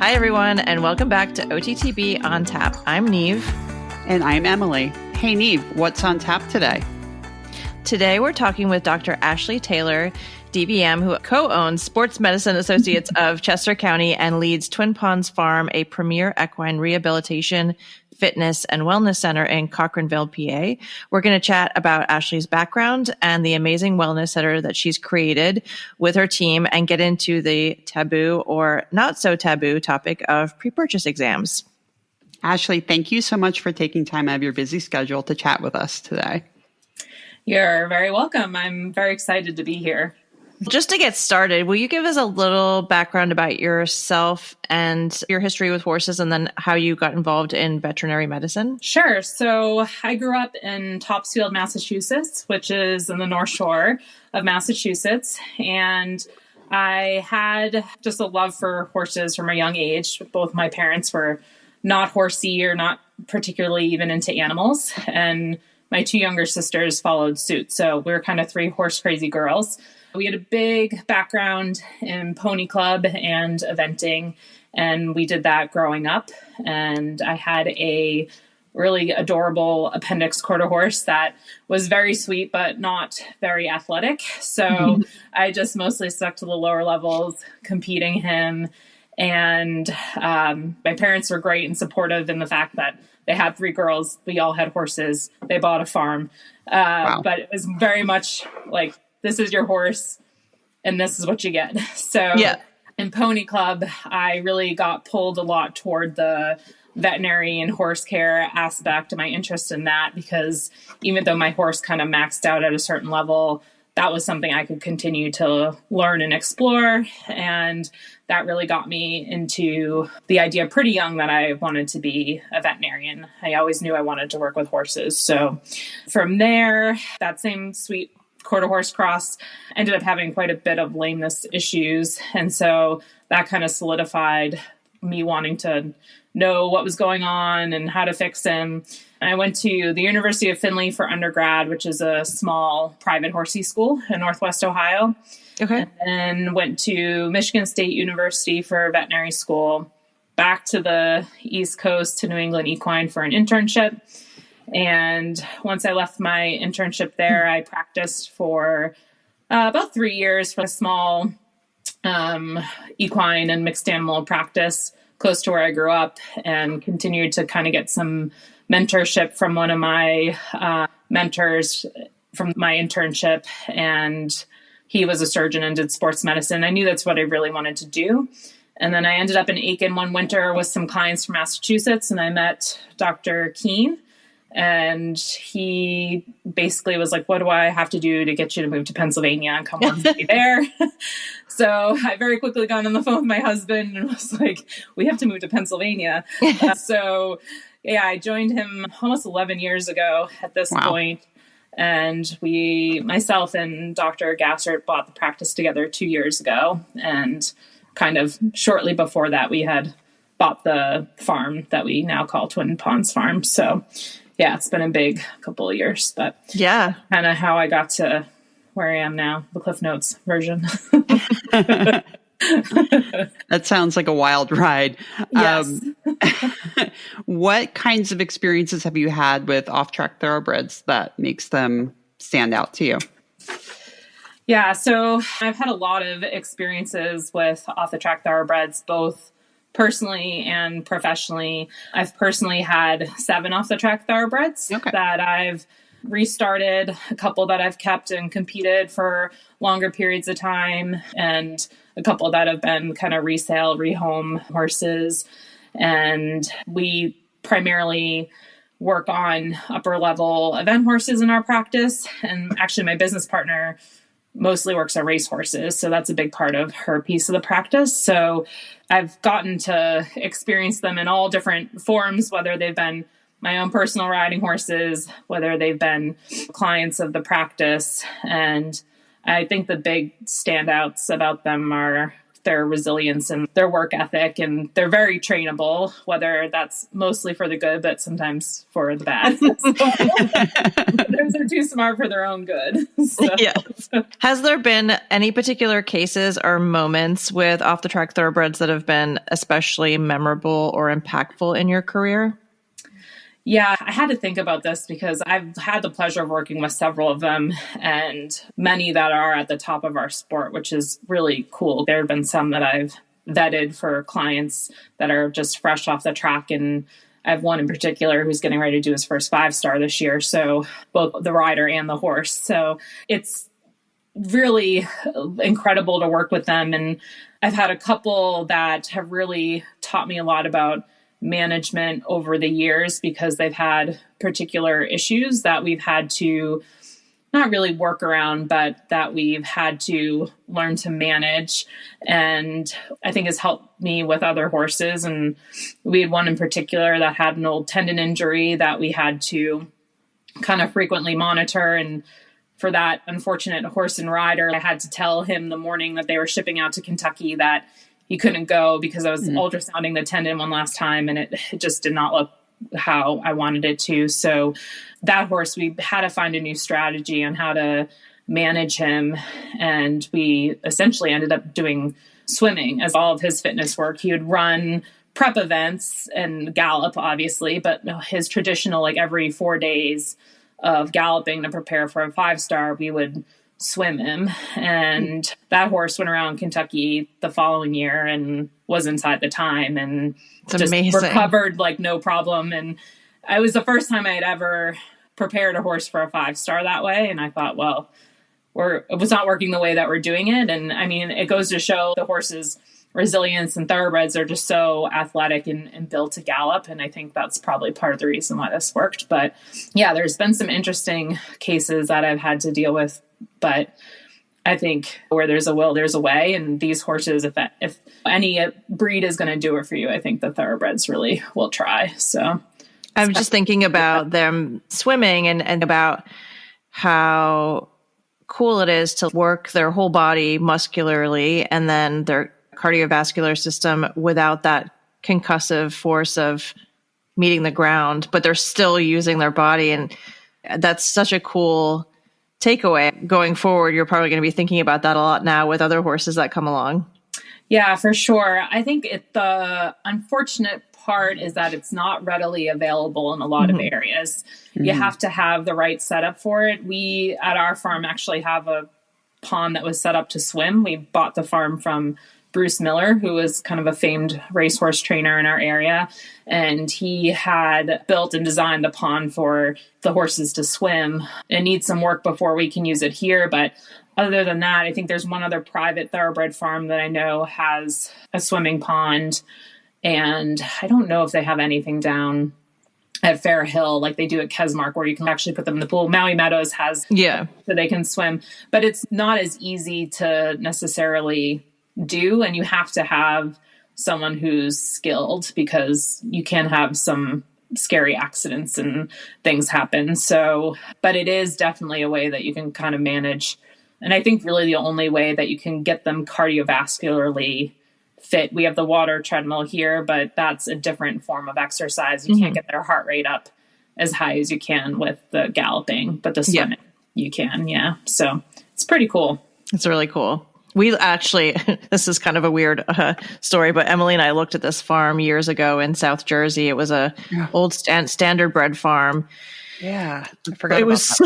Hi, everyone, and welcome back to OTTB on Tap. I'm Neve. And I'm Emily. Hey, Neve, what's on tap today? Today, we're talking with Dr. Ashley Taylor, DVM, who co-owns Sports Medicine Associates of Chester County and leads Twin Ponds Farm, a premier equine rehabilitation, fitness, and wellness center in Cochranville, PA. We're going to chat about Ashley's background and the amazing wellness center that she's created with her team and get into the taboo or not so taboo topic of pre-purchase exams. Ashley, thank you so much for taking time out of your busy schedule to chat with us today. You're very welcome. I'm very excited to be here. Just to get started, will you give us a little background about yourself and your history with horses and then how you got involved in veterinary medicine? Sure. So I grew up in Topsfield, Massachusetts, which is in the North Shore of Massachusetts. And I had just a love for horses from a young age. Both my parents were not horsey or not particularly even into animals. And my two younger sisters followed suit. So we were kind of three horse crazy girls. We had a big background in pony club and eventing, and we did that growing up. And I had a really adorable appendix quarter horse that was very sweet, but not very athletic. So I just mostly stuck to the lower levels, competing him. And my parents were great and supportive in the fact that they had three girls. We all had horses. They bought a farm. Wow. But it was very much like, this is your horse and this is what you get. So in Pony Club, I really got pulled a lot toward the veterinary and horse care aspect of my interest in that, because even though my horse kind of maxed out at a certain level, that was something I could continue to learn and explore. And that really got me into the idea pretty young that I wanted to be a veterinarian. I always knew I wanted to work with horses. So from there, that same sweet quarter horse cross ended up having quite a bit of lameness issues. And so that kind of solidified me wanting to know what was going on and how to fix him. And I went to the University of Findlay for undergrad, which is a small private horsey school in Northwest Ohio. Okay. And then went to Michigan State University for veterinary school, back to the East Coast to New England Equine for an internship. And once I left my internship there, I practiced for about 3 years for a small equine and mixed animal practice close to where I grew up, and continued to kind of get some mentorship from one of my mentors from my internship. And he was a surgeon and did sports medicine. I knew that's what I really wanted to do. And then I ended up in Aiken one winter with some clients from Massachusetts, and I met Dr. Keene. And he basically was like, what do I have to do to get you to move to Pennsylvania and come work with me there? So I very quickly got on the phone with my husband and was like, we have to move to Pennsylvania. So I joined him almost 11 years ago at this point. And myself and Dr. Gassert bought the practice together 2 years ago. And kind of shortly before that, we had bought the farm that we now call Twin Ponds Farm. So it's been a big couple of years, but kind of how I got to where I am now, the Cliff Notes version. That sounds like a wild ride. Yes. What kinds of experiences have you had with off-track thoroughbreds that makes them stand out to you? Yeah, so I've had a lot of experiences with off-the-track thoroughbreds, both personally and professionally. I've personally had 7 off-the-track thoroughbreds that I've restarted, a couple that I've kept and competed for longer periods of time, and a couple that have been kind of resale, rehome horses. And we primarily work on upper level event horses in our practice. And actually my business partner mostly works on race horses. So that's a big part of her piece of the practice. So I've gotten to experience them in all different forms, whether they've been my own personal riding horses, whether they've been clients of the practice. And I think the big standouts about them are their resilience and their work ethic. And they're very trainable, whether that's mostly for the good, but sometimes for the bad. They're too smart for their own good. So. Yes. Has there been any particular cases or moments with off the track thoroughbreds that have been especially memorable or impactful in your career? Yeah, I had to think about this because I've had the pleasure of working with several of them and many that are at the top of our sport, which is really cool. There have been some that I've vetted for clients that are just fresh off the track. And I have one in particular who's getting ready to do his first 5-star this year. So both the rider and the horse. So it's really incredible to work with them. And I've had a couple that have really taught me a lot about management over the years because they've had particular issues that we've had to not really work around, but that we've had to learn to manage. And I think has helped me with other horses. And we had one in particular that had an old tendon injury that we had to kind of frequently monitor. And for that unfortunate horse and rider, I had to tell him the morning that they were shipping out to Kentucky that he couldn't go because I was ultrasounding the tendon one last time and it just did not look how I wanted it to. So that horse, we had to find a new strategy on how to manage him. And we essentially ended up doing swimming as all of his fitness work. He would run prep events and gallop, obviously, but his traditional, like every 4 days of galloping to prepare for a 5-star, we would swim him. And that horse went around Kentucky the following year and was inside the time and just recovered like no problem. And it was the first time I had ever prepared a horse for a 5-star that way. And I thought, well, it was not working the way that we're doing it. And I mean, it goes to show the horse's resilience, and thoroughbreds are just so athletic and built to gallop. And I think that's probably part of the reason why this worked. But yeah, there's been some interesting cases that I've had to deal with. But I think where there's a will, there's a way. And these horses, if any breed is going to do it for you, I think the thoroughbreds really will try. So I'm just thinking about them swimming and about how cool it is to work their whole body muscularly and then their cardiovascular system without that concussive force of meeting the ground, but they're still using their body. And that's such a cool takeaway going forward. You're probably going to be thinking about that a lot now with other horses that come along. Yeah, for sure. I think the unfortunate part is that it's not readily available in a lot of areas. You have to have the right setup for it. We at our farm actually have a pond that was set up to swim. We bought the farm from Bruce Miller, who was kind of a famed racehorse trainer in our area. And he had built and designed the pond for the horses to swim. It needs some work before we can use it here. But other than that, I think there's one other private thoroughbred farm that I know has a swimming pond. And I don't know if they have anything down at Fair Hill like they do at Kesmark, where you can actually put them in the pool. Maui Meadows has, so they can swim. But it's not as easy to necessarily do, and you have to have someone who's skilled because you can have some scary accidents and things happen. So, but it is definitely a way that you can kind of manage. And I think really the only way that you can get them cardiovascularly fit, we have the water treadmill here, but that's a different form of exercise. You can't get their heart rate up as high as you can with the galloping, but the swimming you can. Yeah. So it's pretty cool. It's really cool. We actually, this is kind of a weird story, but Emily and I looked at this farm years ago in South Jersey. It was a old standard bred farm. Yeah. I forgot about that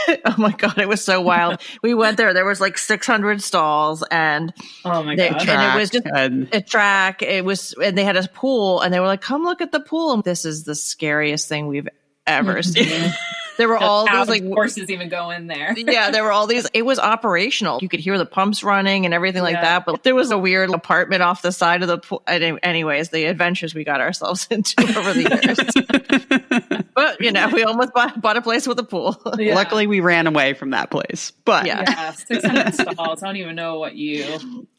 place. Oh my God. It was so wild. We went there. There was like 600 stalls and oh my God. And it was just a track. It was, and they had a pool and they were like, come look at the pool. And this is the scariest thing we've ever seen. There were all these like horses even go in there. Yeah, there were all these. It was operational. You could hear the pumps running and everything like that. But there was a weird apartment off the side of the pool. Anyways, the adventures we got ourselves into over the years. But we almost bought a place with a pool. Yeah. Luckily, we ran away from that place. But 600 stalls. I don't even know what you.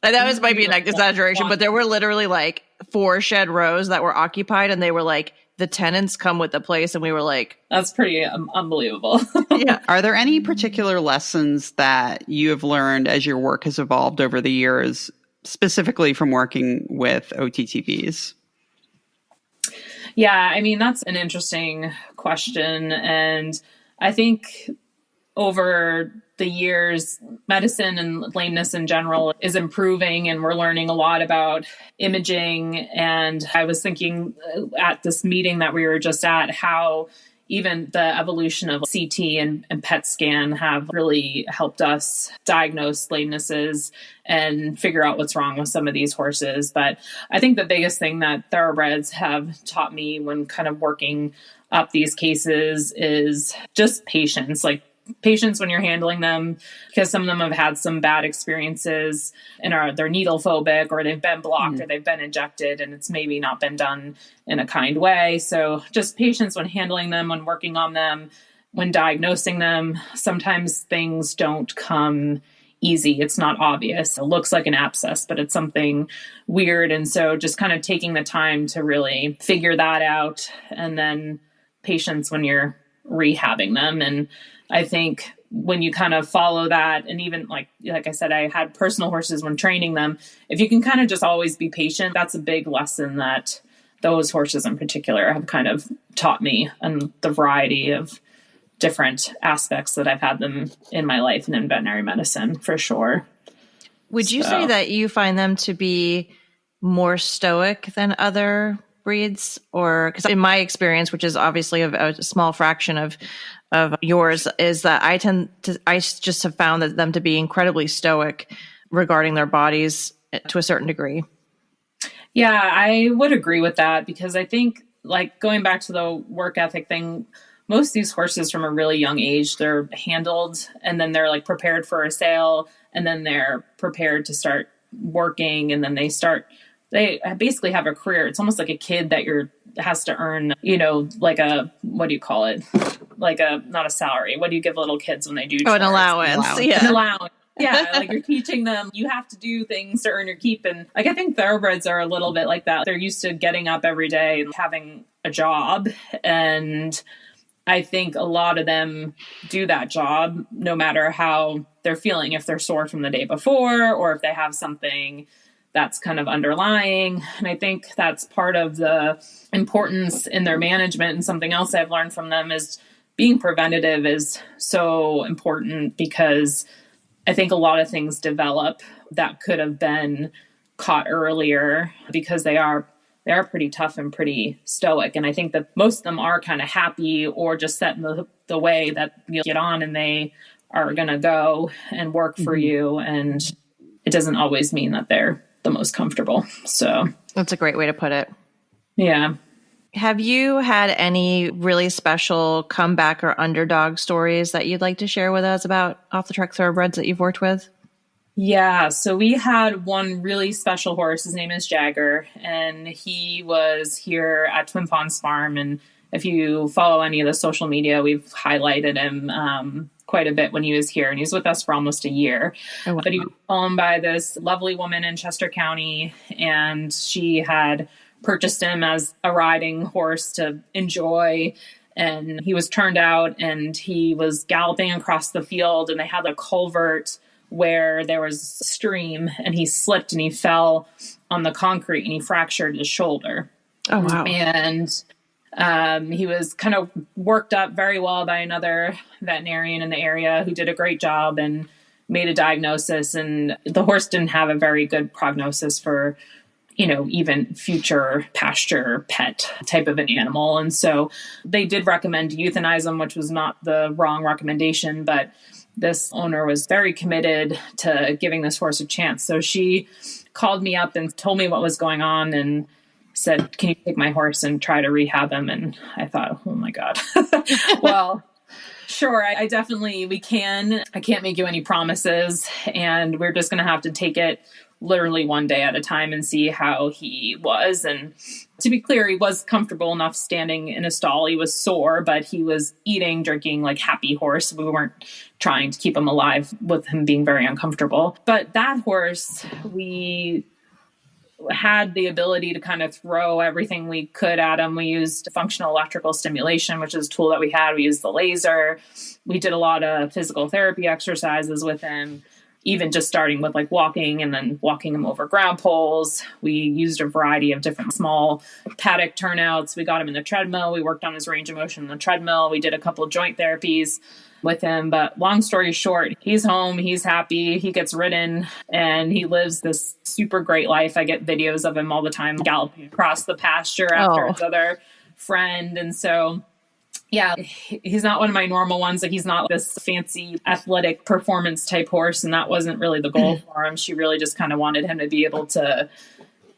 And that might be an exaggeration, but there were literally like 4 shed rows that were occupied, and they were like, the tenants come with the place, and we were like, that's pretty unbelievable. Yeah. Are there any particular lessons that you have learned as your work has evolved over the years specifically from working with OTTBs? Yeah, I mean, that's an interesting question. And I think over the years, medicine and lameness in general is improving, and we're learning a lot about imaging. And I was thinking at this meeting that we were just at, how even the evolution of CT and PET scan have really helped us diagnose lamenesses and figure out what's wrong with some of these horses. But I think the biggest thing that thoroughbreds have taught me when kind of working up these cases is just patience. Like, patience when you're handling them, because some of them have had some bad experiences and they're needle phobic, or they've been blocked or they've been injected and it's maybe not been done in a kind way. So just patience when handling them, when working on them, when diagnosing them. Sometimes things don't come easy. It's not obvious. It looks like an abscess, but it's something weird. And so just kind of taking the time to really figure that out, and then patience when you're rehabbing them. And I think when you kind of follow that, and even like I said, I had personal horses when training them. If you can kind of just always be patient, that's a big lesson that those horses in particular have kind of taught me, and the variety of different aspects that I've had them in my life and in veterinary medicine, for sure. Would you say that you find them to be more stoic than other breeds? Or, because in my experience, which is obviously a small fraction of yours, is that I just have found that them to be incredibly stoic regarding their bodies to a certain degree. Yeah, I would agree with that, because I think, like, going back to the work ethic thing, most of these horses from a really young age, they're handled, and then they're like prepared for a sale, and then they're prepared to start working, and then they basically have a career. It's almost like a kid that has to earn, like a, what do you call it? Like not a salary. What do you give little kids when they do? An allowance. Yeah. An allowance. Yeah. Like, you're teaching them, you have to do things to earn your keep. And like, I think thoroughbreds are a little bit like that. They're used to getting up every day and having a job. And I think a lot of them do that job no matter how they're feeling, if they're sore from the day before, or if they have something that's kind of underlying. And I think that's part of the importance in their management. And something else I've learned from them is being preventative is so important, because I think a lot of things develop that could have been caught earlier, because they are pretty tough and pretty stoic. And I think that most of them are kind of happy, or just set in the way that you get on and they are going to go and work for you. And it doesn't always mean that they're the most comfortable. So that's a great way to put it. Yeah. Have you had any really special comeback or underdog stories that you'd like to share with us about off-the-track thoroughbreds that you've worked with? Yeah, so we had one really special horse. His name is Jagger, and he was here at Twin Ponds Farm. And if you follow any of the social media, we've highlighted him quite a bit when he was here, and he was with us for almost a year. Oh, wow. But he was owned by this lovely woman in Chester County, and she had purchased him as a riding horse to enjoy. And he was turned out, and he was galloping across the field, and they had a culvert where there was a stream, and he slipped and he fell on the concrete and he fractured his shoulder. Oh, wow. And he was kind of worked up very well by another veterinarian in the area who did a great job and made a diagnosis. And the horse didn't have a very good prognosis for, even future pasture pet type of an animal. And so they did recommend to euthanize him, which was not the wrong recommendation, but this owner was very committed to giving this horse a chance. So she called me up and told me what was going on and said, "Can you take my horse and try to rehab him?" And I thought, oh my God. Well, sure, we can. I can't make you any promises, and we're just going to have to take it literally one day at a time and see how he was. And to be clear, he was comfortable enough standing in a stall. He was sore, but he was eating, drinking like happy horse. We weren't trying to keep him alive with him being very uncomfortable. But that horse, we had the ability to kind of throw everything we could at him. We used functional electrical stimulation, which is a tool that we had. We used the laser. We did a lot of physical therapy exercises with him. even just starting with like walking and then walking him over ground poles. We used a variety of different small paddock turnouts. We got him in the treadmill. We worked on his range of motion in the treadmill. We did a couple of joint therapies with him. But long story short, he's home, he's happy, he gets ridden, and he lives this super great life. I get videos of him all the time galloping across the pasture after his other friend. And so yeah, he's not one of my normal ones. Like, he's not this fancy athletic performance type horse. And that wasn't really the goal for him. She really just kind of wanted him to be able to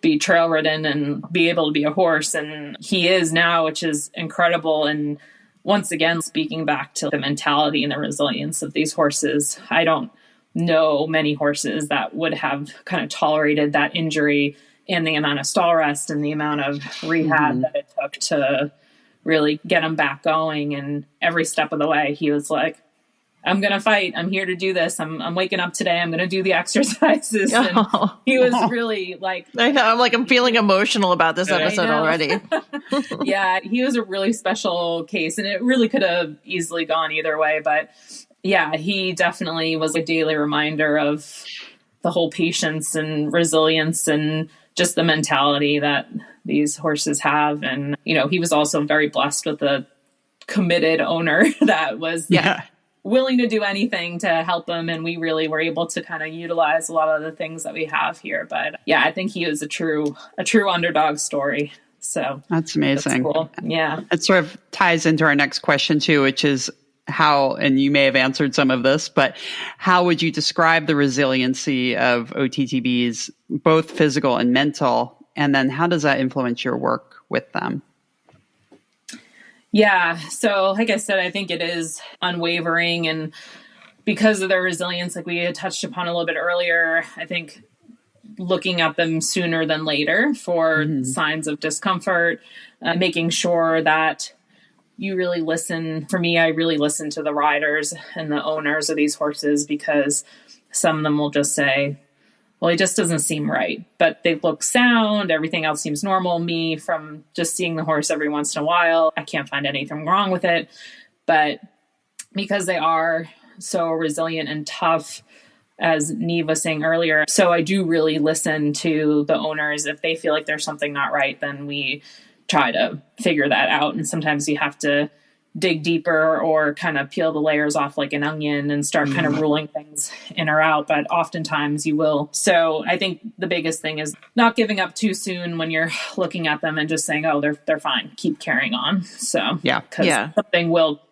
be trail ridden and be able to be a horse. And he is now, which is incredible. And once again, speaking back to the mentality and the resilience of these horses, I don't know many horses that would have kind of tolerated that injury and the amount of stall rest and the amount of rehab that it took to really get him back going. And every step of the way, he was like, I'm going to fight. I'm here to do this. I'm waking up today. I'm going to do the exercises. And he was really like, I know. I'm feeling emotional about this episode already. Yeah, he was a really special case, and it really could have easily gone either way. But yeah, he definitely was a daily reminder of the whole patience and resilience and just the mentality that these horses have. And, you know, he was also very blessed with a committed owner that was willing to do anything to help him. And we really were able to kind of utilize a lot of the things that we have here. But yeah, I think he was a true underdog story. So that's amazing. That's cool. Yeah. It sort of ties into our next question too, which is how, and you may have answered some of this, but how would you describe the resiliency of OTTBs, both physical and mental? And then how does that influence your work with them? Yeah. So like I said, I think it is unwavering. And because of their resilience, like we had touched upon a little bit earlier, I think looking at them sooner than later for signs of discomfort, making sure that you really listen. For me, I really listen to the riders and the owners of these horses, because some of them will just say, well, he just doesn't seem right, but they look sound. Everything else seems normal. Me, from just seeing the horse every once in a while, I can't find anything wrong with it. But because they are so resilient and tough, as Neve was saying earlier, so I do really listen to the owners. If they feel like there's something not right, then we try to figure that out. And sometimes you have to dig deeper or kind of peel the layers off like an onion and start kind of ruling things in or out. But oftentimes you will. So I think the biggest thing is not giving up too soon when you're looking at them and just saying, oh, they're fine. Keep carrying on. So because something will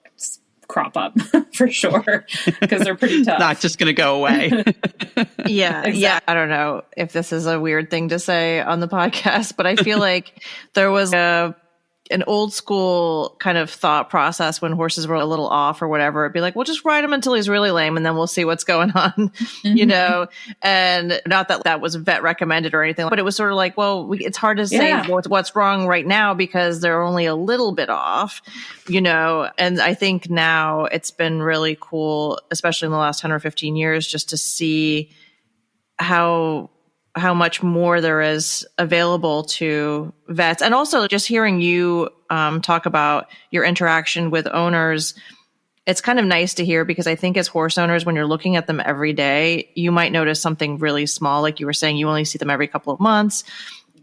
crop up for sure, because they're pretty tough. Not just going to go away. Exactly. Yeah. I don't know if this is a weird thing to say on the podcast, but I feel like there was an old school kind of thought process when horses were a little off or whatever. It'd be like, well, just ride him until he's really lame and then we'll see what's going on, you know? And not that that was vet recommended or anything, but it was sort of like, well, it's hard to say what's wrong right now because they're only a little bit off, you know? And I think now it's been really cool, especially in the last 10 or 15 years, just to see how much more there is available to vets. And also just hearing you talk about your interaction with owners, it's kind of nice to hear, because I think as horse owners, when you're looking at them every day, you might notice something really small. Like you were saying, you only see them every couple of months.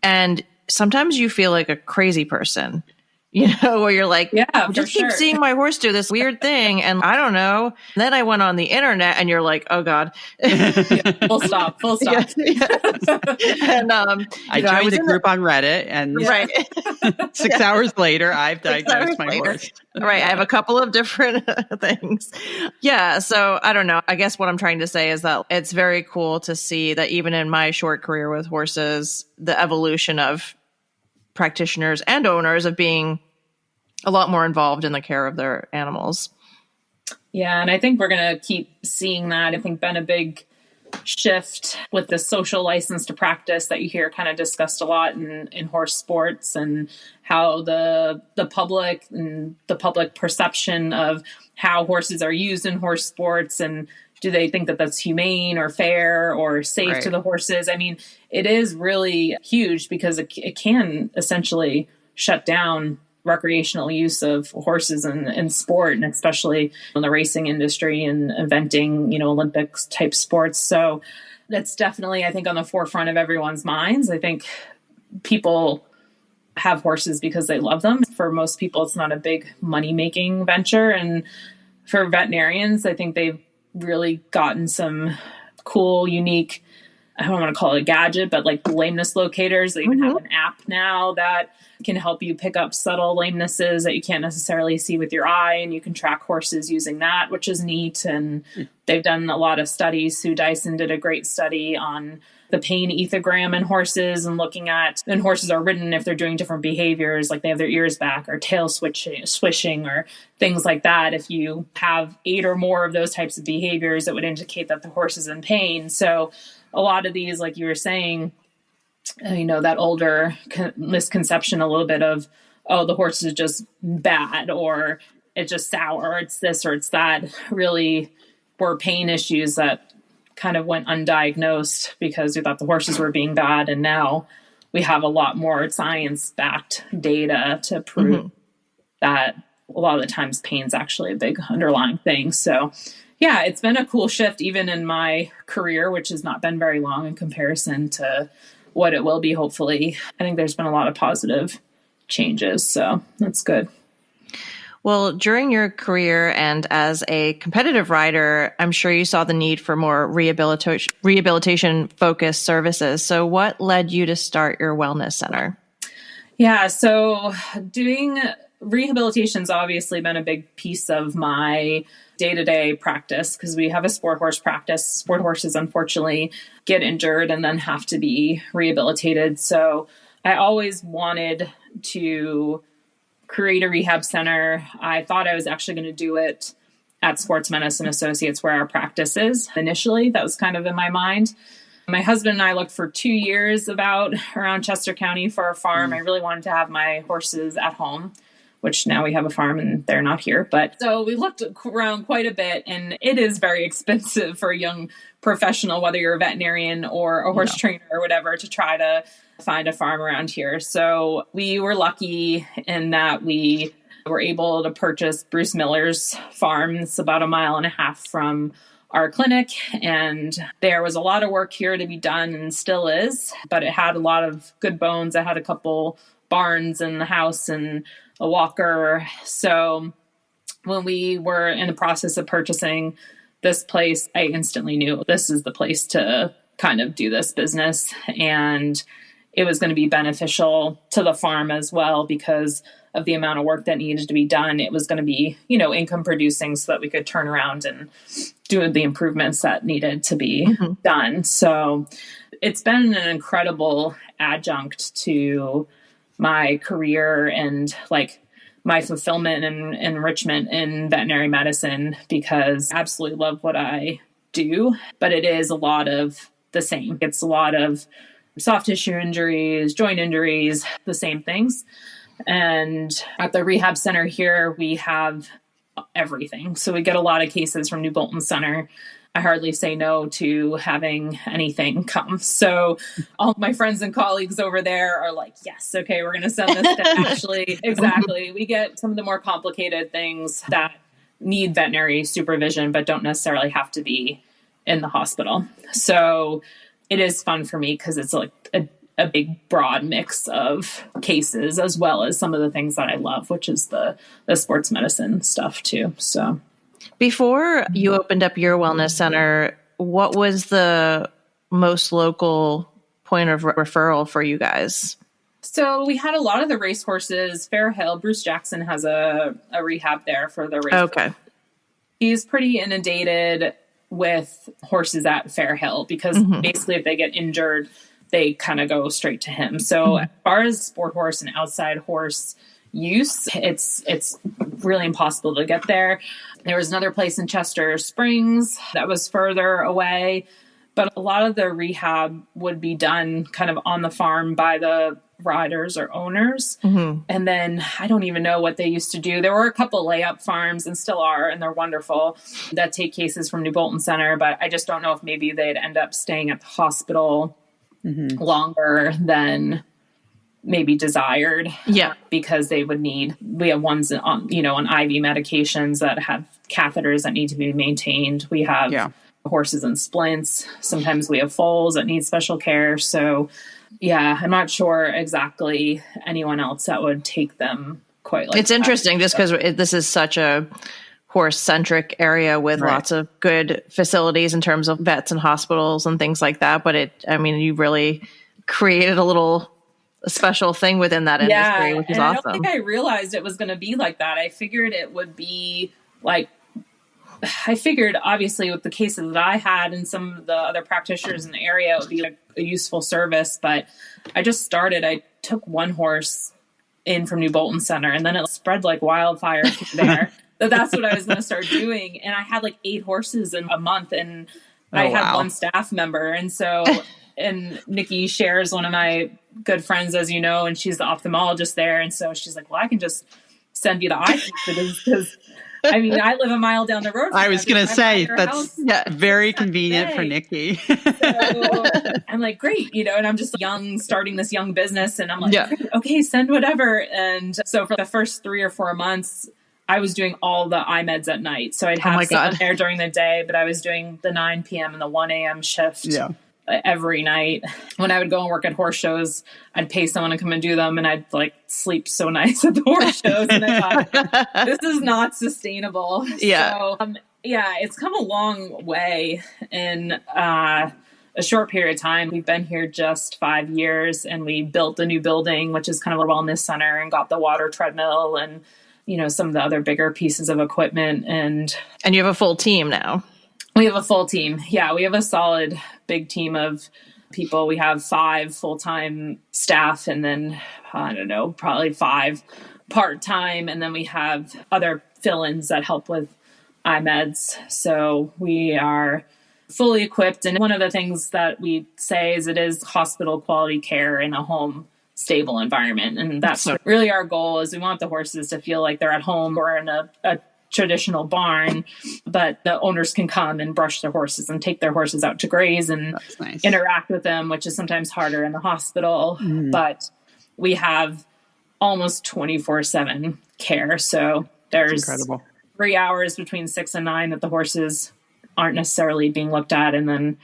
And sometimes you feel like a crazy person, you know, where you're like, just keep seeing my horse do this weird thing. And I don't know. And then I went on the internet and you're like, oh God. Full stop. And I joined a group on Reddit, and 6 hours later, I've diagnosed my horse. Right. I have a couple of different things. Yeah. So I don't know. I guess what I'm trying to say is that it's very cool to see that even in my short career with horses, the evolution of practitioners and owners of being a lot more involved in the care of their animals. Yeah. And I think we're going to keep seeing that. I think been a big shift with the social license to practice that you hear kind of discussed a lot in horse sports, and how the public and the public perception of how horses are used in horse sports, and do they think that that's humane or fair or safe to the horses? I mean, it is really huge, because it can essentially shut down recreational use of horses in sport, and especially in the racing industry and eventing, Olympics type sports. So that's definitely, I think, on the forefront of everyone's minds. I think people have horses because they love them. For most people, it's not a big money-making venture. And for veterinarians, I think they've really gotten some cool, unique, I don't want to call it a gadget, but like lameness locators. They even have an app now that can help you pick up subtle lamenesses that you can't necessarily see with your eye. And you can track horses using that, which is neat. And they've done a lot of studies. Sue Dyson did a great study on the pain ethogram in horses and looking at, and horses are ridden if they're doing different behaviors, like they have their ears back or tail swishing or things like that. If you have 8 or more of those types of behaviors, it would indicate that the horse is in pain. So a lot of these, like you were saying, that older misconception a little bit of, oh, the horse is just bad, or it's just sour, or it's this or it's that, really were pain issues that kind of went undiagnosed because we thought the horses were being bad. And now we have a lot more science-backed data to prove that a lot of the times pain's actually a big underlying thing. So yeah, it's been a cool shift even in my career, which has not been very long in comparison to what it will be, hopefully. I think there's been a lot of positive changes. So that's good. Well, during your career and as a competitive rider, I'm sure you saw the need for more rehabilitation-focused services. So what led you to start your wellness center? Yeah, so doing rehabilitation's obviously been a big piece of my day-to-day practice because we have a sport horse practice. Sport horses, unfortunately, get injured and then have to be rehabilitated. So I always wanted to create a rehab center. I thought I was actually going to do it at Sports Medicine Associates, where our practice is. Initially, that was kind of in my mind. My husband and I looked for 2 years around Chester County for a farm. I really wanted to have my horses at home, which now we have a farm and they're not here. But so we looked around quite a bit, and it is very expensive for a young professional, whether you're a veterinarian or a horse trainer or whatever, to try to find a farm around here. So we were lucky in that we were able to purchase Bruce Miller's farm. It's about 1.5 miles from our clinic. And there was a lot of work here to be done and still is, but it had a lot of good bones. I had a couple barns in the house and a walker. So when we were in the process of purchasing this place, I instantly knew this is the place to kind of do this business. And it was going to be beneficial to the farm as well because of the amount of work that needed to be done. It was going to be, income producing so that we could turn around and do the improvements that needed to be done. So it's been an incredible adjunct to my career and like my fulfillment and enrichment in veterinary medicine, because I absolutely love what I do, but it is a lot of the same. It's a lot of soft tissue injuries, joint injuries, the same things. And at the rehab center here, we have everything. So we get a lot of cases from New Bolton Center. I hardly say no to having anything come. So all my friends and colleagues over there are like, yes, okay, we're going to send this to Ashley. Exactly. We get some of the more complicated things that need veterinary supervision, but don't necessarily have to be in the hospital. So it is fun for me because it's like a big, broad mix of cases, as well as some of the things that I love, which is the sports medicine stuff too. So before you opened up your wellness center, what was the most local point of referral for you guys? So we had a lot of the racehorses. Fair Hill, Bruce Jackson has a rehab there for the race. Okay. He's pretty inundated with horses at Fair Hill because basically if they get injured, they kind of go straight to him. So as far as sport horse and outside horse use, it's really impossible to get there. There was another place in Chester Springs that was further away, but a lot of the rehab would be done kind of on the farm by the riders or owners. And then I don't even know what they used to do. There were a couple layup farms and still are, and they're wonderful, that take cases from New Bolton Center, but I just don't know if maybe they'd end up staying at the hospital longer than maybe desired. Yeah. Because we have ones on, on IV medications that have catheters that need to be maintained. We have horses in splints. Sometimes we have foals that need special care. So I'm not sure exactly anyone else that would take them quite like It's interesting just because this is such a horse-centric area with lots of good facilities in terms of vets and hospitals and things like that. But you really created a special thing within that industry, which is awesome. I don't think I realized it was going to be like that. I figured it would be obviously with the cases that I had and some of the other practitioners in the area, it would be a useful service. But I took one horse in from New Bolton Center, and then it spread like wildfire there. That's what I was going to start doing. And I had 8 horses in a month, and I had one staff member. And so, and Nikki shares, one of my good friends, as you know, and she's the ophthalmologist there. And so she's like, well, I can just send you the eye because I live a mile down the road. I was going to say that's very convenient for Nikki. So I'm like, great, and I'm just young, starting this young business. And I'm like, okay, send whatever. And so for the first 3 or 4 months, I was doing all the eye meds at night. So I'd have someone there during the day, but I was doing the 9 p.m. and the 1 a.m. shift every night. When I would go and work at horse shows, I'd pay someone to come and do them, and I'd sleep so nice at the horse shows. And I thought, this is not sustainable. Yeah. So, it's come a long way in a short period of time. We've been here just 5 years, and we built a new building, which is kind of a wellness center, and got the water treadmill and some of the other bigger pieces of equipment. And you have a full team now. We have a full team. Yeah, we have a solid big team of people. We have 5 full-time staff, and then, probably 5 part-time. And then we have other fill-ins that help with eye meds. So we are fully equipped. And one of the things that we say is it is hospital quality care in a home stable environment. And that's really our goal, is we want the horses to feel like they're at home or in a traditional barn, but the owners can come and brush their horses and take their horses out to graze and interact with them, which is sometimes harder in the hospital. But we have almost 24/7 care. So there's 3 hours between 6 and 9 that the horses aren't necessarily being looked at, and then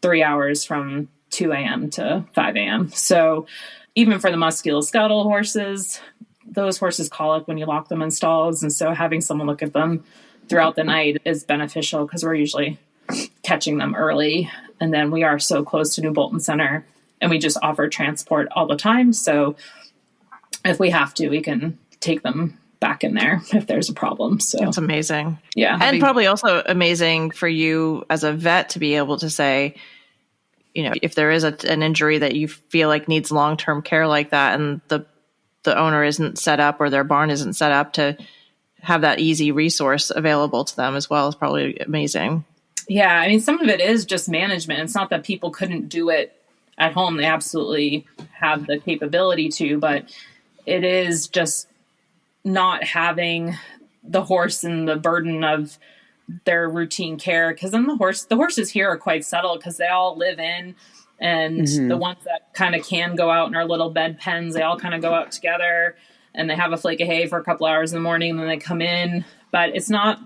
3 hours from 2 a.m. to 5 a.m. So even for the musculoskeletal horses, those horses colic when you lock them in stalls. And so having someone look at them throughout the night is beneficial, because we're usually catching them early. And then we are so close to New Bolton Center, and we just offer transport all the time. So if we have to, we can take them back in there if there's a problem. So that's amazing. Yeah. And probably also amazing for you as a vet to be able to say, if there is an injury that you feel like needs long-term care like that, and the owner isn't set up, or their barn isn't set up to have that easy resource available to them as well, is probably amazing. Yeah. Some of it is just management. It's not that people couldn't do it at home. They absolutely have the capability to, but it is just not having the horse and the burden of their routine care. Because then the horses here are quite settled, because they all live in, and the ones that kind of can go out in our little bed pens, they all kind of go out together, and they have a flake of hay for a couple hours in the morning, and then they come in. But it's not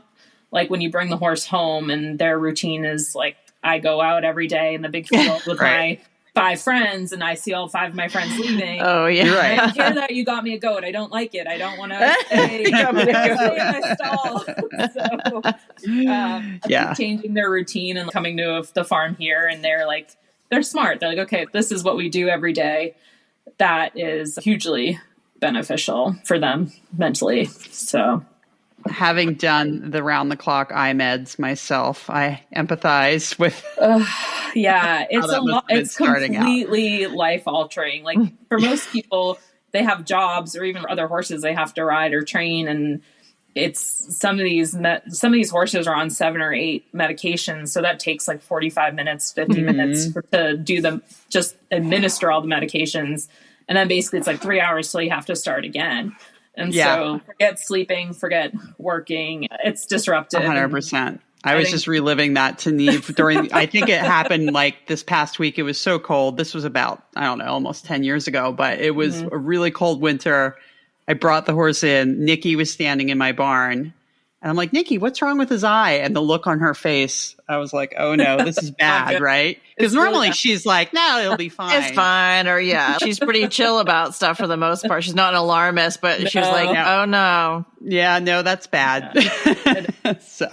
like when you bring the horse home and their routine is like, I go out every day in the big field with my 5 friends, and I see all 5 of my friends leaving. Oh, yeah. You're right. I hear that you got me a goat. I don't like it. I don't want to stay in my stall. So I think changing their routine and coming to the farm here, and they're smart. They're like, okay, this is what we do every day. That is hugely beneficial for them mentally. So having done the round-the-clock eye meds myself, I empathize with. It's a lot. It's completely life-altering. Like for most people, they have jobs, or even other horses they have to ride or train, and it's some of these horses are on 7 or 8 medications, so that takes like 45 minutes, 50 minutes to do them, just administer all the medications, and then basically it's like 3 hours till you have to start again. And so forget sleeping, forget working. It's disruptive. 100%. I was just reliving that to Neve during, I think it happened like this past week. It was so cold. This was about, I don't know, almost 10 years ago, but it was a really cold winter. I brought the horse in. Nikki was standing in my barn. And I'm like, Nikki, what's wrong with his eye? And the look on her face, I was like, oh no, this is bad, right? Because normally really she's like, no, it'll be fine. It's fine. Or she's pretty chill about stuff for the most part. She's not an alarmist, but she was like, oh no. Yeah, no, that's bad. Yeah.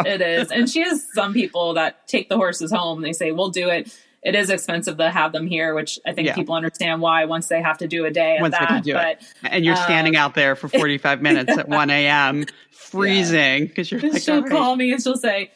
It is. And she has some people that take the horses home. They say, we'll do it. It is expensive to have them here, which I think people understand why once they have to do a day of that. And you're standing out there for 45 minutes at 1 a.m. freezing because you're like, she'll call me and she'll say,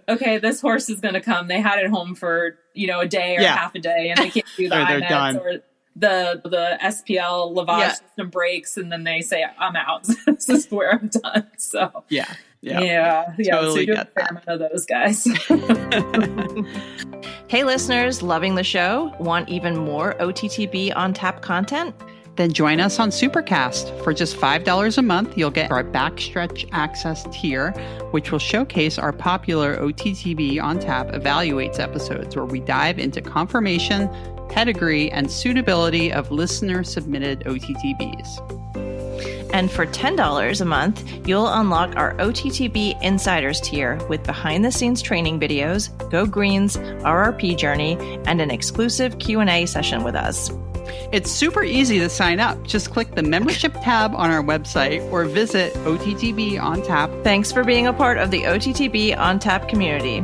okay, this horse is going to come. They had it home for, a day or half a day and they can't do that. They're done. Or the SPL lavage system breaks and then they say, I'm out. This is where I'm done. So yeah. Totally so you do a fair amount of those guys. Hey listeners, loving the show? Want even more OTTB on tap content? Then join us on Supercast. For just $5 a month, you'll get our Backstretch Access tier, which will showcase our popular OTTB on Tap Evaluates episodes, where we dive into confirmation, pedigree, and suitability of listener-submitted OTTBs. And for $10 a month, you'll unlock our OTTB Insiders tier with behind-the-scenes training videos, Go Greens, RRP journey, and an exclusive Q&A session with us. It's super easy to sign up. Just click the membership tab on our website or visit OTTB on Tap. Thanks for being a part of the OTTB on Tap community.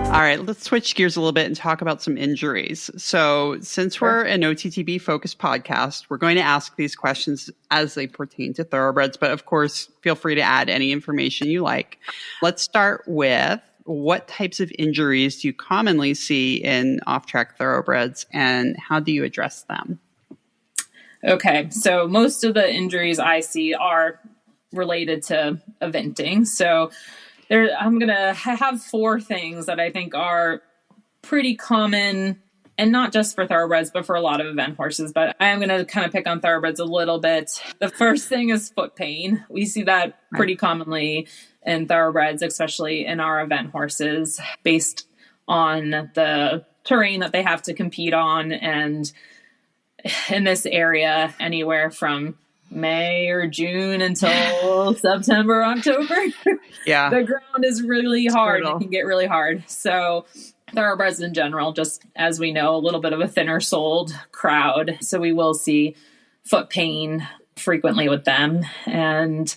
All right, let's switch gears a little bit and talk about some injuries. So since we're an OTTB focused podcast, we're going to ask these questions as they pertain to thoroughbreds, but of course, feel free to add any information you like. Let's start with, what types of injuries do you commonly see in off-track thoroughbreds and how do you address them? Okay, so most of the injuries I see are related to eventing. So I have 4 things that I think are pretty common, and not just for thoroughbreds, but for a lot of event horses. But I am going to kind of pick on thoroughbreds a little bit. The first thing is foot pain. We see that pretty commonly in thoroughbreds, especially in our event horses, based on the terrain that they have to compete on. And in this area, anywhere from May or June until September, October. Yeah. The ground is really hard. It can get really hard. So thoroughbreds in general, just as we know, a little bit of a thinner soled crowd. So we will see foot pain frequently with them. And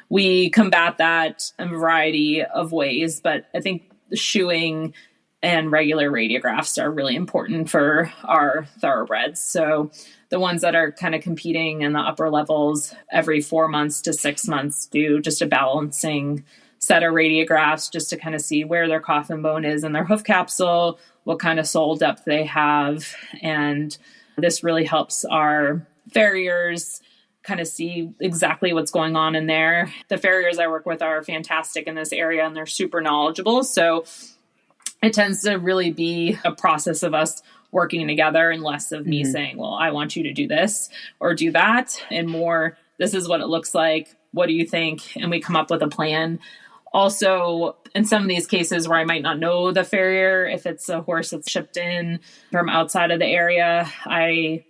we combat that in a variety of ways. But I think shoeing and regular radiographs are really important for our thoroughbreds. So the ones that are kind of competing in the upper levels every 4 months to 6 months do just a balancing set of radiographs just to kind of see where their coffin bone is in their hoof capsule, what kind of sole depth they have. And this really helps our farriers kind of see exactly what's going on in there. The farriers I work with are fantastic in this area and they're super knowledgeable. So it tends to really be a process of us working together and less of me saying, well, I want you to do this or do that, and more, this is what it looks like. What do you think? And we come up with a plan. Also, in some of these cases where I might not know the farrier, if it's a horse that's shipped in from outside of the area, I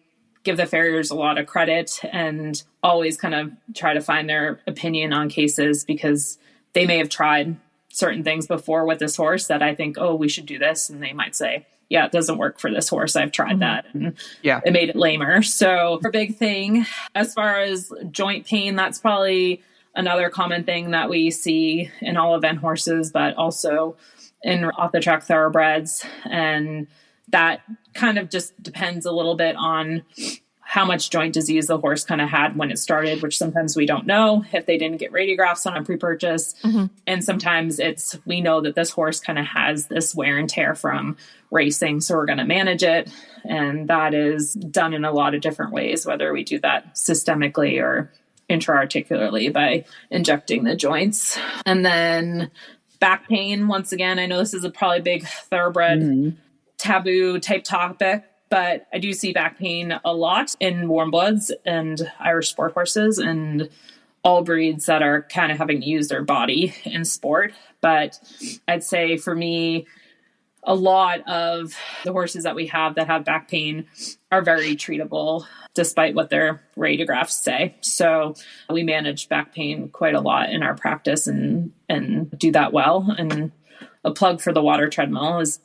give the farriers a lot of credit and always kind of try to find their opinion on cases, because they may have tried certain things before with this horse that I think, oh, we should do this. And they might say, yeah, it doesn't work for this horse. I've tried that. And it made it lamer. So a big thing as far as joint pain, that's probably another common thing that we see in all event horses, but also in off the track thoroughbreds. And that kind of just depends a little bit on how much joint disease the horse kind of had when it started, which sometimes we don't know if they didn't get radiographs on a pre-purchase. And sometimes we know that this horse kind of has this wear and tear from racing, so we're going to manage it. And that is done in a lot of different ways, whether we do that systemically or intra-articularly by injecting the joints. And then back pain, once again, I know this is a probably big thoroughbred taboo type topic, but I do see back pain a lot in warm bloods and Irish sport horses. And all breeds that are kind of having to use their body in sport. But I'd say for me, a lot of the horses that we have that have back pain are very treatable, despite what their radiographs say. So we manage back pain quite a lot in our practice and do that well. And a plug for the water treadmill is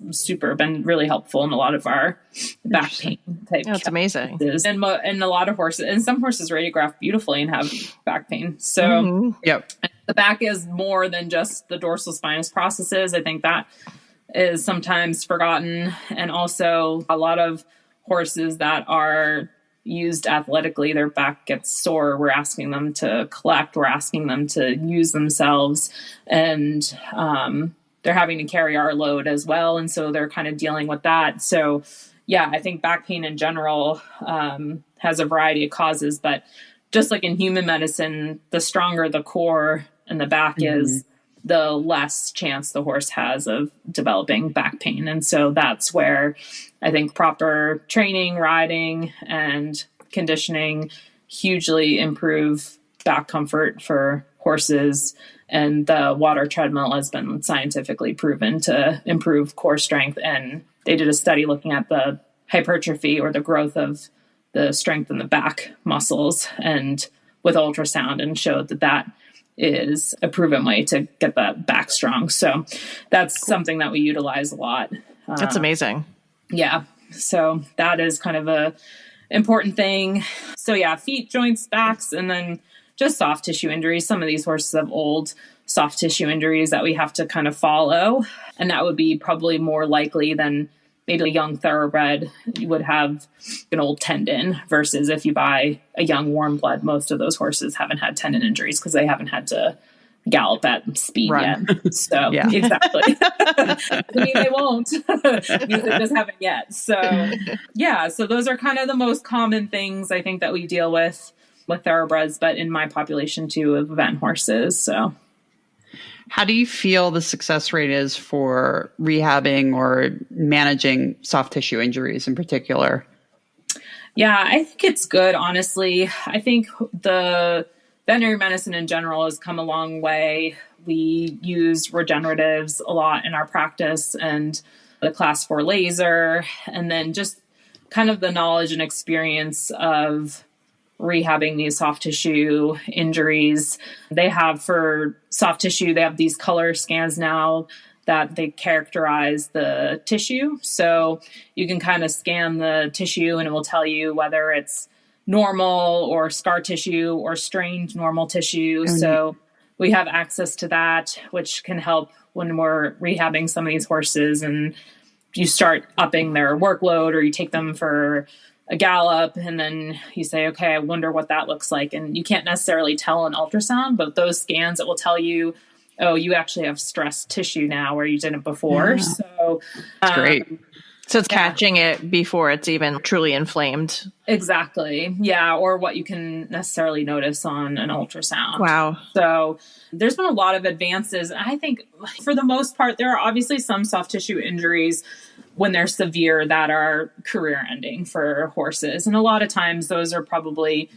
been really helpful in a lot of our back pain type. That's amazing. And a lot of horses, and some horses radiograph beautifully and have back pain. So Yep. The back is more than just the dorsal spinous processes. I think that is sometimes forgotten. And also a lot of horses that are used athletically, their back gets sore. We're asking them to collect, we're asking them to use themselves, and they're having to carry our load as well. And so they're kind of dealing with that. So yeah, I think back pain in general has a variety of causes, but just like in human medicine, the stronger the core and the back is, the less chance the horse has of developing back pain. And so that's where I think proper training, riding, and conditioning hugely improve back comfort for horses. And the water treadmill has been scientifically proven to improve core strength. And they did a study looking at the hypertrophy or the growth of the strength in the back muscles and with ultrasound, and showed that is a proven way to get that back strong. So that's something that we utilize a lot. That's amazing. Yeah. So that is kind of a important thing. So yeah, feet, joints, backs, and then just soft tissue injuries. Some of these horses have old soft tissue injuries that we have to kind of follow. And that would be probably more likely than maybe a young thoroughbred. You would have an old tendon versus if you buy a young warm blood, most of those horses haven't had tendon injuries because they haven't had to gallop at speed yet. So exactly. I mean, they won't because they just haven't yet. So yeah, so those are kind of the most common things I think that we deal with thoroughbreds, but in my population too of event horses. So how do you feel the success rate is for rehabbing or managing soft tissue injuries in particular? Yeah, I think it's good, honestly. I think the veterinary medicine in general has come a long way. We use regeneratives a lot in our practice, and the class 4 laser, and then just kind of the knowledge and experience of rehabbing these soft tissue injuries. They have for soft tissue, they have these color scans now that they characterize the tissue. So you can kind of scan the tissue and it will tell you whether it's normal or scar tissue or strained normal tissue. So we have access to that, which can help when we're rehabbing some of these horses and you start upping their workload, or you take them for a gallop and then you say, okay, I wonder what that looks like. And you can't necessarily tell an ultrasound, but those scans, it will tell you, oh, you actually have stressed tissue now where you didn't before. Yeah. So that's great. So it's catching it before it's even truly inflamed. Exactly. Yeah. Or what you can necessarily notice on an ultrasound. Wow. So there's been a lot of advances. I think for the most part, there are obviously some soft tissue injuries when they're severe that are career ending for horses. And a lot of times those are probably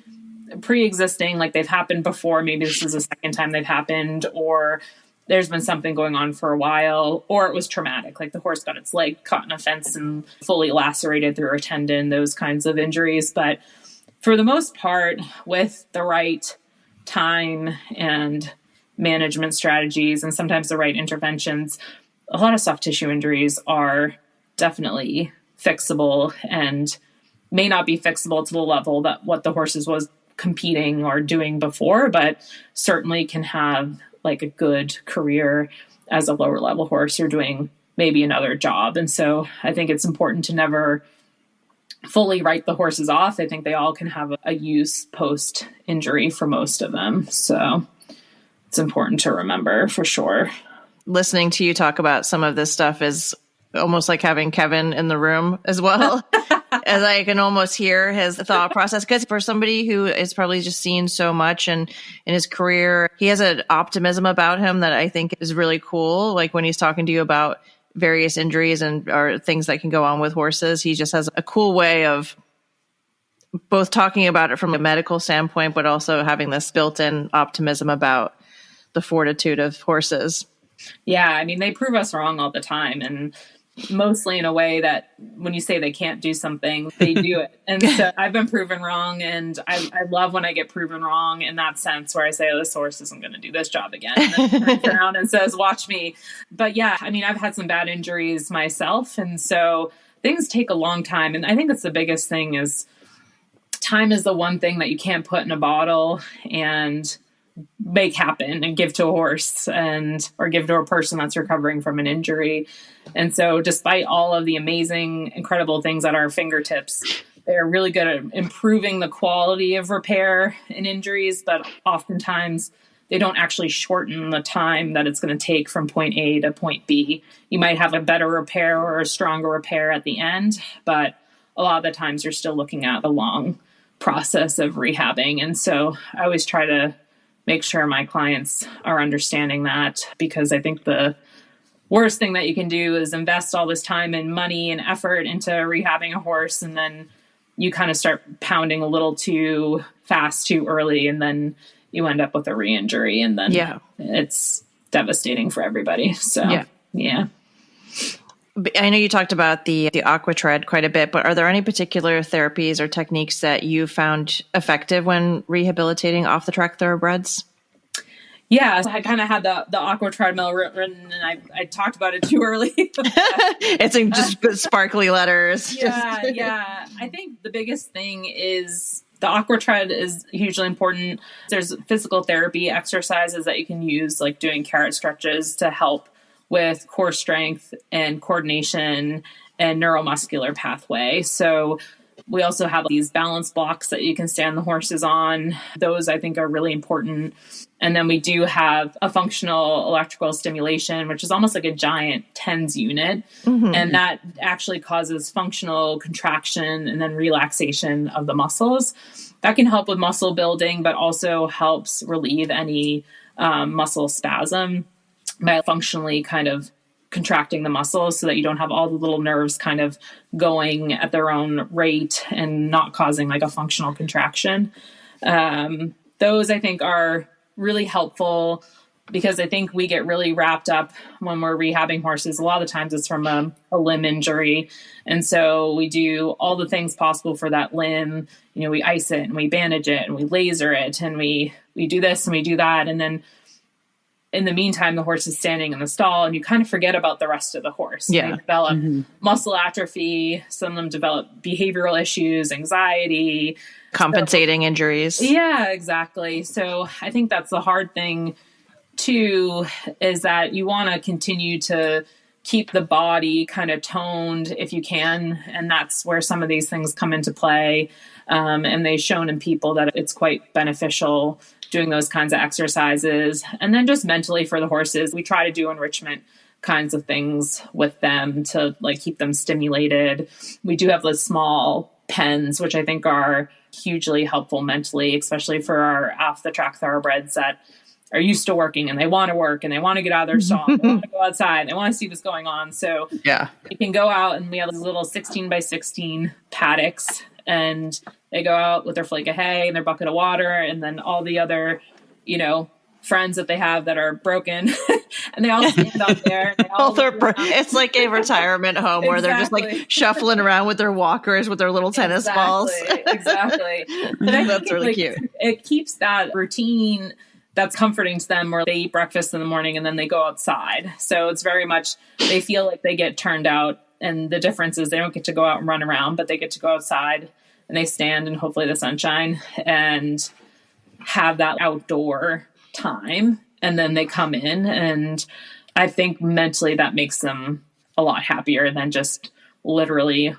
pre-existing, like they've happened before. Maybe this is the second time they've happened, or there's been something going on for a while, or it was traumatic, like the horse got its leg caught in a fence and fully lacerated through a tendon, those kinds of injuries. But for the most part, with the right time and management strategies and sometimes the right interventions, a lot of soft tissue injuries are definitely fixable and may not be fixable to the level that what the horses was competing or doing before, but certainly can have like a good career as a lower level horse or doing maybe another job. And so I think it's important to never fully write the horses off. I think they all can have a use post injury for most of them. So it's important to remember for sure. Listening to you talk about some of this stuff is almost like having Kevin in the room as well. As I can almost hear his thought process, because for somebody who is probably just seen so much and in his career, he has an optimism about him that I think is really cool. Like when he's talking to you about various injuries and or things that can go on with horses, he just has a cool way of both talking about it from a medical standpoint, but also having this built-in optimism about the fortitude of horses. Yeah, I mean, they prove us wrong all the time, and mostly in a way that when you say they can't do something, they do it. And so I've been proven wrong, and I love when I get proven wrong in that sense, where I say, oh, this horse isn't going to do this job again. And then it turns around and says, watch me. But yeah, I mean, I've had some bad injuries myself, and so things take a long time. And I think that's the biggest thing is time is the one thing that you can't put in a bottle and make happen and give to a horse or give to a person that's recovering from an injury. And so despite all of the amazing, incredible things at our fingertips, they're really good at improving the quality of repair in injuries, but oftentimes they don't actually shorten the time that it's going to take from point A to point B. You might have a better repair or a stronger repair at the end, but a lot of the times you're still looking at a long process of rehabbing. And so I always try to make sure my clients are understanding that, because I think the worst thing that you can do is invest all this time and money and effort into rehabbing a horse, and then you kind of start pounding a little too fast, too early, and then you end up with a re-injury, and then it's devastating for everybody. So, yeah. I know you talked about the AquaTread quite a bit, but are there any particular therapies or techniques that you found effective when rehabilitating off the track thoroughbreds? Yeah, I kind of had the AquaTreadmill written, and I talked about it too early. It's in just sparkly letters. Yeah. I think the biggest thing is the AquaTread is hugely important. There's physical therapy exercises that you can use, like doing carrot stretches, to help with core strength and coordination and neuromuscular pathway. So we also have these balance blocks that you can stand the horses on. Those I think are really important. And then we do have a functional electrical stimulation, which is almost like a giant TENS unit. Mm-hmm. And that actually causes functional contraction and then relaxation of the muscles. That can help with muscle building, but also helps relieve any muscle spasm by functionally kind of contracting the muscles so that you don't have all the little nerves kind of going at their own rate and not causing like a functional contraction. Those I think are really helpful, because I think we get really wrapped up when we're rehabbing horses. A lot of the times it's from a limb injury. And so we do all the things possible for that limb. You know, we ice it and we bandage it and we laser it and we do this and we do that. And then in the meantime, the horse is standing in the stall and you kind of forget about the rest of the horse. Yeah. They develop muscle atrophy. Some of them develop behavioral issues, anxiety. Compensating injuries. Yeah, exactly. So I think that's the hard thing too, is that you want to continue to keep the body kind of toned if you can. And that's where some of these things come into play. And they've shown in people that it's quite beneficial doing those kinds of exercises. And then just mentally for the horses, we try to do enrichment kinds of things with them to like keep them stimulated. We do have the small pens, which I think are hugely helpful mentally, especially for our off the track thoroughbreds that are used to working and they want to work and they want to get out of their stall. They want to go outside. They want to see what's going on. So you can go out, and we have these little 16 by 16 paddocks, and they go out with their flake of hay and their bucket of water, and then all the other, friends that they have that are broken, and they all stand up there. It's like a retirement home where they're just like shuffling around with their walkers with their little tennis balls. Exactly. That's really cute. It keeps that routine that's comforting to them, where they eat breakfast in the morning and then they go outside. So it's very much, they feel like they get turned out. And the difference is they don't get to go out and run around, but they get to go outside and they stand in hopefully the sunshine and have that outdoor time. And then they come in, and I think mentally that makes them a lot happier than just literally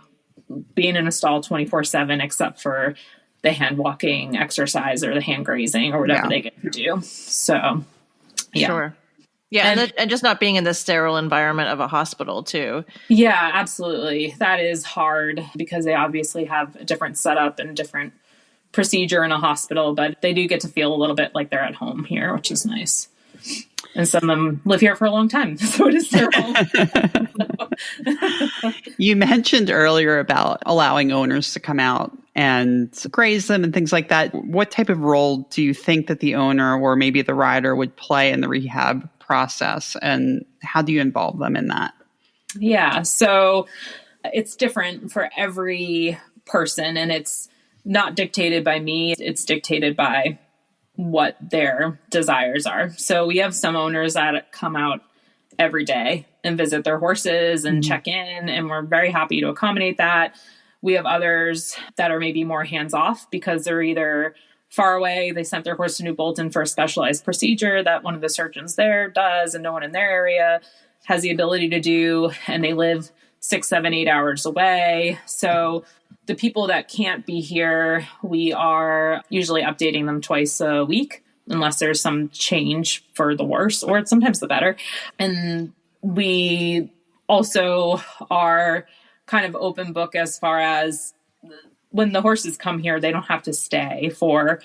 being in a stall 24/7, except for the hand walking exercise or the hand grazing or whatever they get to do. So, yeah. Sure. Yeah. And just not being in the sterile environment of a hospital too. Yeah, absolutely. That is hard because they obviously have a different setup and different procedure in a hospital, but they do get to feel a little bit like they're at home here, which is nice. And some of them live here for a long time, so it is their home. You mentioned earlier about allowing owners to come out and graze them and things like that. What type of role do you think that the owner or maybe the rider would play in the rehab process, and how do you involve them in that? Yeah, so it's different for every person, and it's not dictated by me. It's dictated by what their desires are. So we have some owners that come out every day and visit their horses and check in, and we're very happy to accommodate that. We have others that are maybe more hands-off because they're either far away, they sent their horse to New Bolton for a specialized procedure that one of the surgeons there does and no one in their area has the ability to do, and they live 6, 7, 8 hours away. So the people that can't be here, we are usually updating them twice a week, unless there's some change for the worse or sometimes the better. And we also are kind of open book as far as when the horses come here, they don't have to stay for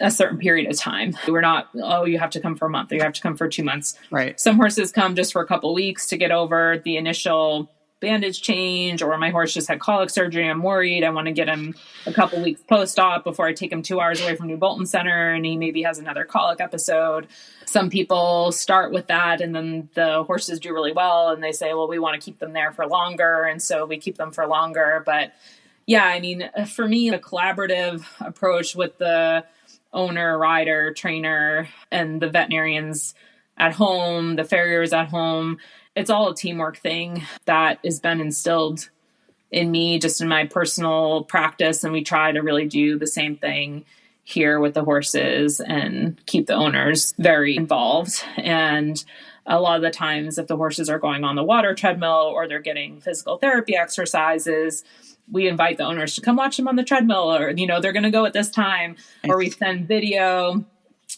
a certain period of time. We're not, oh, you have to come for a month or you have to come for 2 months. Right. Some horses come just for a couple of weeks to get over the initial bandage change, or my horse just had colic surgery. I'm worried. I want to get him a couple weeks post-op before I take him 2 hours away from New Bolton Center and he maybe has another colic episode. Some people start with that and then the horses do really well and they say, well, we want to keep them there for longer. And so we keep them for longer. But yeah, I mean, for me, a collaborative approach with the owner, rider, trainer, and the veterinarians at home, the farriers at home, it's all a teamwork thing that has been instilled in me just in my personal practice. And we try to really do the same thing here with the horses and keep the owners very involved. And a lot of the times, if the horses are going on the water treadmill or they're getting physical therapy exercises, we invite the owners to come watch them on the treadmill, or, you know, they're going to go at this time, or we send video.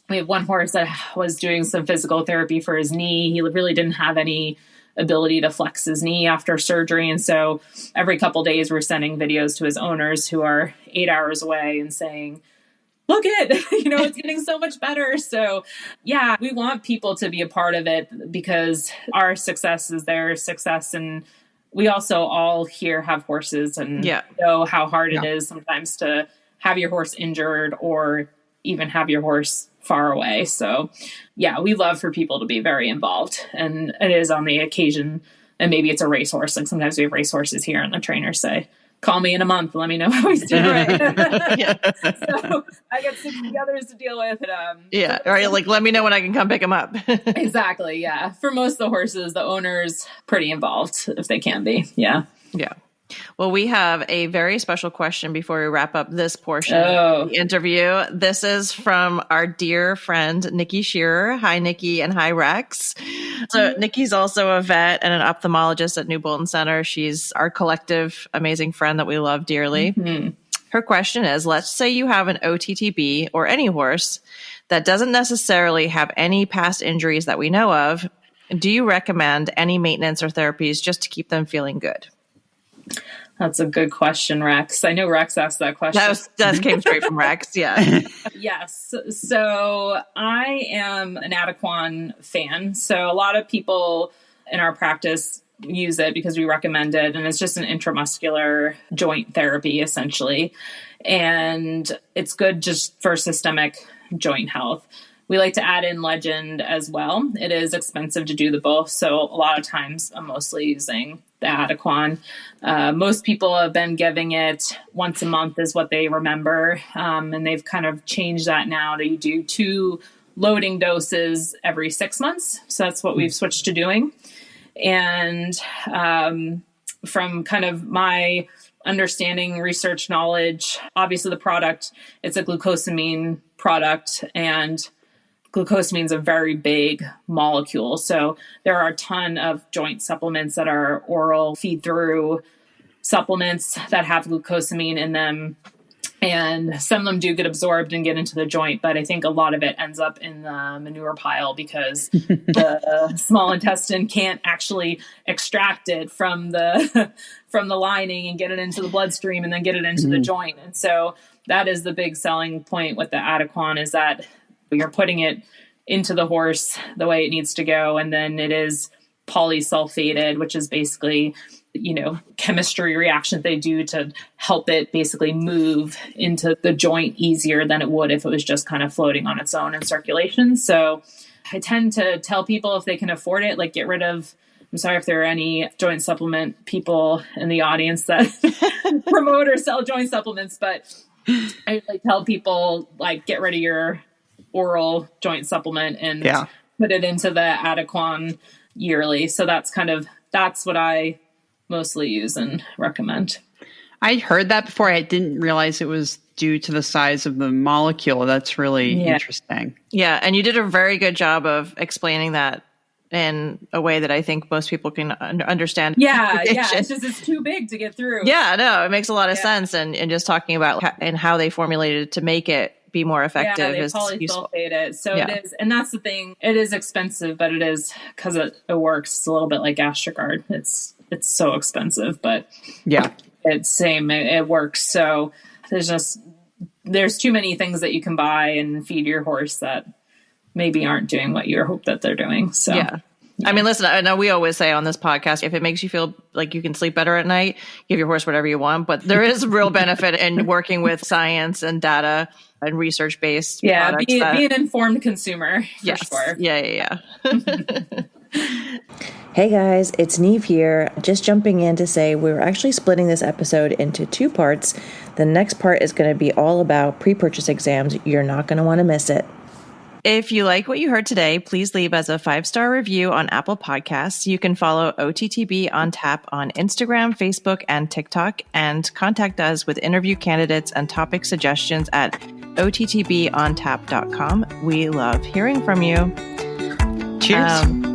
We have one horse that was doing some physical therapy for his knee. He really didn't have any ability to flex his knee after surgery. And so every couple days we're sending videos to his owners who are 8 hours away and saying, look at, you know, it's getting so much better. So yeah, we want people to be a part of it because our success is their success. And we also all here have horses and know how hard it is sometimes to have your horse injured or even have your horse far away. So yeah, we love for people to be very involved, and it is on the occasion. And maybe it's a racehorse. Like sometimes we have racehorses here and the trainers say, call me in a month. Let me know how he's doing. So I got 60 others to deal with. Right. Like, let me know when I can come pick him up. Exactly. Yeah. For most of the horses, the owner's pretty involved if they can be. Yeah. Yeah. Well, we have a very special question before we wrap up this portion of the interview. This is from our dear friend, Nikki Shearer. Hi, Nikki, and hi, Rex. So Nikki's also a vet and an ophthalmologist at New Bolton Center. She's our collective amazing friend that we love dearly. Mm-hmm. Her question is, let's say you have an OTTB or any horse that doesn't necessarily have any past injuries that we know of. Do you recommend any maintenance or therapies just to keep them feeling good? That's a good question, Rex. I know Rex asked that question. That came straight from Rex. Yeah. Yes. So I am an equine fan. So a lot of people in our practice use it because we recommend it. And it's just an intramuscular joint therapy, essentially. And it's good just for systemic joint health. We like to add in Legend as well. It is expensive to do the both. So a lot of times I'm mostly using the Adequan. Most people have been giving it once a month is what they remember. And they've kind of changed that now to do 2 loading doses every 6 months. So that's what we've switched to doing. And from kind of my understanding, research knowledge, obviously the product, it's a glucosamine product, and glucosamine is a very big molecule. So there are a ton of joint supplements that are oral feed through supplements that have glucosamine in them. And some of them do get absorbed and get into the joint, but I think a lot of it ends up in the manure pile because the small intestine can't actually extract it from the lining and get it into the bloodstream and then get it into the joint. And so that is the big selling point with the Adequan, is that you're putting it into the horse the way it needs to go. And then it is polysulfated, which is basically chemistry reaction they do to help it basically move into the joint easier than it would if it was just kind of floating on its own in circulation. So I tend to tell people if they can afford it, like get rid of, I'm sorry if there are any joint supplement people in the audience that promote or sell joint supplements, but I really tell people like get rid of your oral joint supplement and put it into the Adequan yearly. So that's what I mostly use and recommend. I heard that before. I didn't realize it was due to the size of the molecule. That's really interesting. Yeah. And you did a very good job of explaining that in a way that I think most people can understand. Yeah. It's too big to get through. Yeah, no, it makes a lot of sense. And just talking about how they formulated it to make it be more effective they is useful. Polysulfate it. So it is, and that's the thing. It is expensive, but it is because it works. It's a little bit like Gastrogard. It's so expensive, but it's same. It works. So there's too many things that you can buy and feed your horse that maybe aren't doing what you hope that they're doing. So I mean, listen, I know we always say on this podcast, if it makes you feel like you can sleep better at night, give your horse whatever you want. But there is real benefit in working with science and data and research-based products. Be an informed consumer, for sure. Yeah. Hey guys, it's Neve here. Just jumping in to say we're actually splitting this episode into 2 parts. The next part is going to be all about pre-purchase exams. You're not going to want to miss it. If you like what you heard today, please leave us a 5-star review on Apple Podcasts. You can follow OTTB on Tap on Instagram, Facebook, and TikTok, and contact us with interview candidates and topic suggestions at OTTBontap.com. We love hearing from you. Cheers.